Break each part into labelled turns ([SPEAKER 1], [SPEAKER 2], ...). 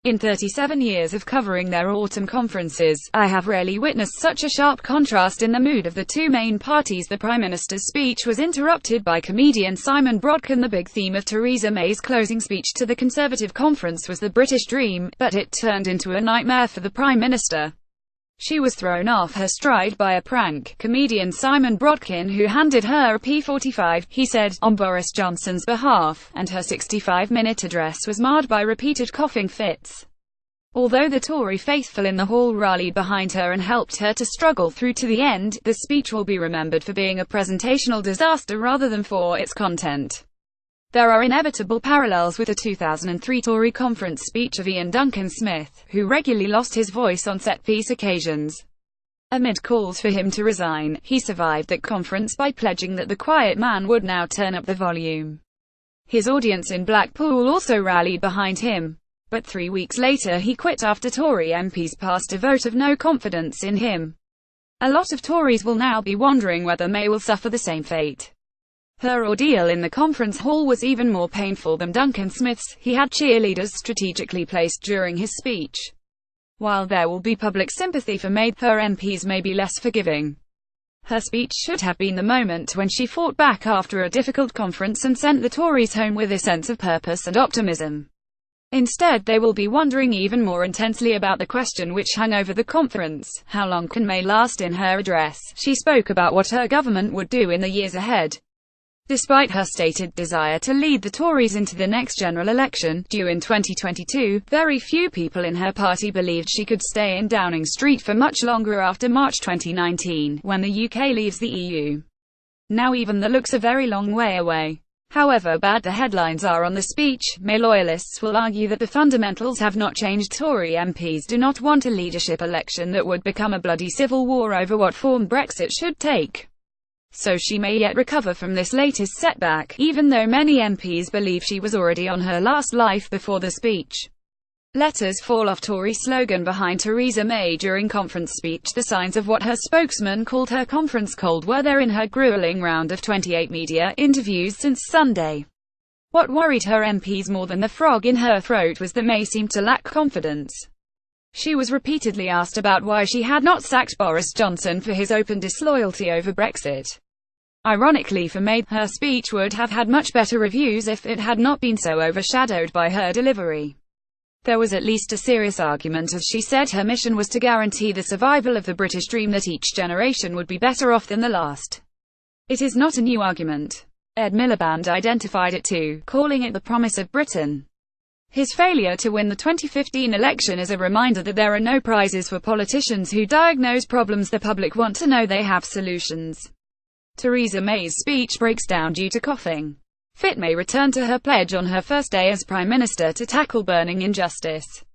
[SPEAKER 1] In 37 years of covering their autumn conferences, I have rarely witnessed such a sharp contrast in the mood of the two main parties. The Prime Minister's speech was interrupted by comedian Simon Brodkin. The big theme of Theresa May's closing speech to the Conservative conference was the British dream, but it turned into a nightmare for the Prime Minister. She was thrown off her stride by a prank comedian Simon Brodkin, who handed her a P45, he said, on Boris Johnson's behalf, and her 65-minute address was marred by repeated coughing fits. Although the Tory faithful in the hall rallied behind her and helped her to struggle through to the end, the speech will be remembered for being a presentational disaster rather than for its content. There are inevitable parallels with the 2003 Tory conference speech of Ian Duncan Smith, who regularly lost his voice on set-piece occasions. Amid calls for him to resign, he survived that conference by pledging that the quiet man would now turn up the volume. His audience in Blackpool also rallied behind him. But 3 weeks later he quit after Tory MPs passed a vote of no confidence in him. A lot of Tories will now be wondering whether May will suffer the same fate. Her ordeal in the conference hall was even more painful than Duncan Smith's. He had cheerleaders strategically placed during his speech. While there will be public sympathy for May, her MPs may be less forgiving. Her speech should have been the moment when she fought back after a difficult conference and sent the Tories home with a sense of purpose and optimism. Instead, they will be wondering even more intensely about the question which hung over the conference: how long can May last? In her address, she spoke about what her government would do in the years ahead. Despite her stated desire to lead the Tories into the next general election, due in 2022, very few people in her party believed she could stay in Downing Street for much longer after March 2019, when the UK leaves the EU. Now even the looks a very long way away. However bad the headlines are on the speech, May loyalists will argue that the fundamentals have not changed. Tory MPs do not want a leadership election that would become a bloody civil war over what form Brexit should take. So she may yet recover from this latest setback, even though many MPs believe she was already on her last life before the speech. Let us fall off Tory slogan behind Theresa May during conference speech. The signs of what her spokesman called her conference cold were there in her grueling round of 28 media interviews since Sunday. What worried her MPs more than the frog in her throat was that May seemed to lack confidence. She was repeatedly asked about why she had not sacked Boris Johnson for his open disloyalty over Brexit. Ironically for May, her speech would have had much better reviews if it had not been so overshadowed by her delivery. There was at least a serious argument, as she said her mission was to guarantee the survival of the British dream, that each generation would be better off than the last. It is not a new argument. Ed Miliband identified it too, calling it the promise of Britain. His failure to win the 2015 election is a reminder that there are no prizes for politicians who diagnose problems the public want to know they have solutions. Theresa May's speech breaks down due to coughing fit. May returned to her pledge on her first day as Prime Minister to tackle burning injustice.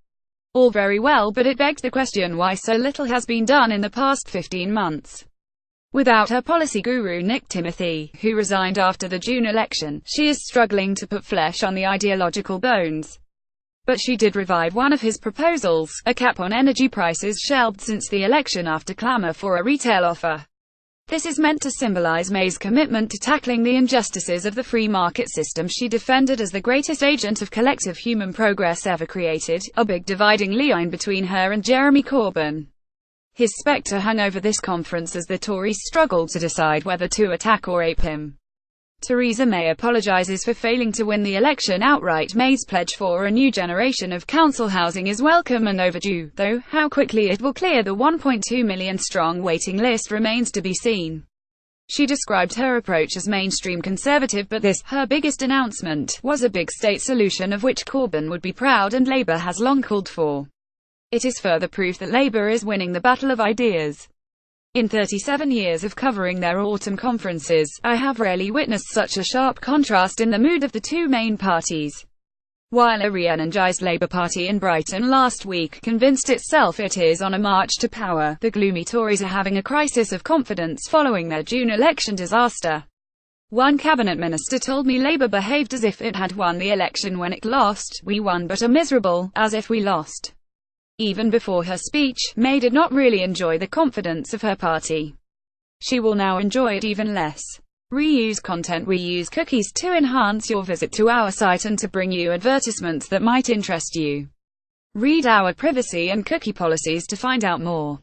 [SPEAKER 1] All very well, but it begs the question why so little has been done in the past 15 months. Without her policy guru Nick Timothy, who resigned after the June election, she is struggling to put flesh on the ideological bones. But she did revive one of his proposals, a cap on energy prices shelved since the election after clamour for a retail offer. This is meant to symbolize May's commitment to tackling the injustices of the free market system she defended as the greatest agent of collective human progress ever created, a big dividing line between her and Jeremy Corbyn. His spectre hung over this conference as the Tories struggled to decide whether to attack or ape him. Theresa May apologizes for failing to win the election outright. May's pledge for a new generation of council housing is welcome and overdue, though how quickly it will clear the 1.2 million strong waiting list remains to be seen. She described her approach as mainstream conservative, but this, her biggest announcement, was a big state solution of which Corbyn would be proud and Labour has long called for. It is further proof that Labour is winning the battle of ideas. In 37 years of covering their autumn conferences, I have rarely witnessed such a sharp contrast in the mood of the two main parties. While a re-energized Labour Party in Brighton last week convinced itself it is on a march to power, the gloomy Tories are having a crisis of confidence following their June election disaster. One cabinet minister told me Labour behaved as if it had won the election when it lost. We won but are miserable, as if we lost. Even before her speech, May did not really enjoy the confidence of her party. She will now enjoy it even less. Reuse content. We use cookies to enhance your visit to our site and to bring you advertisements that might interest you. Read our privacy and cookie policies to find out more.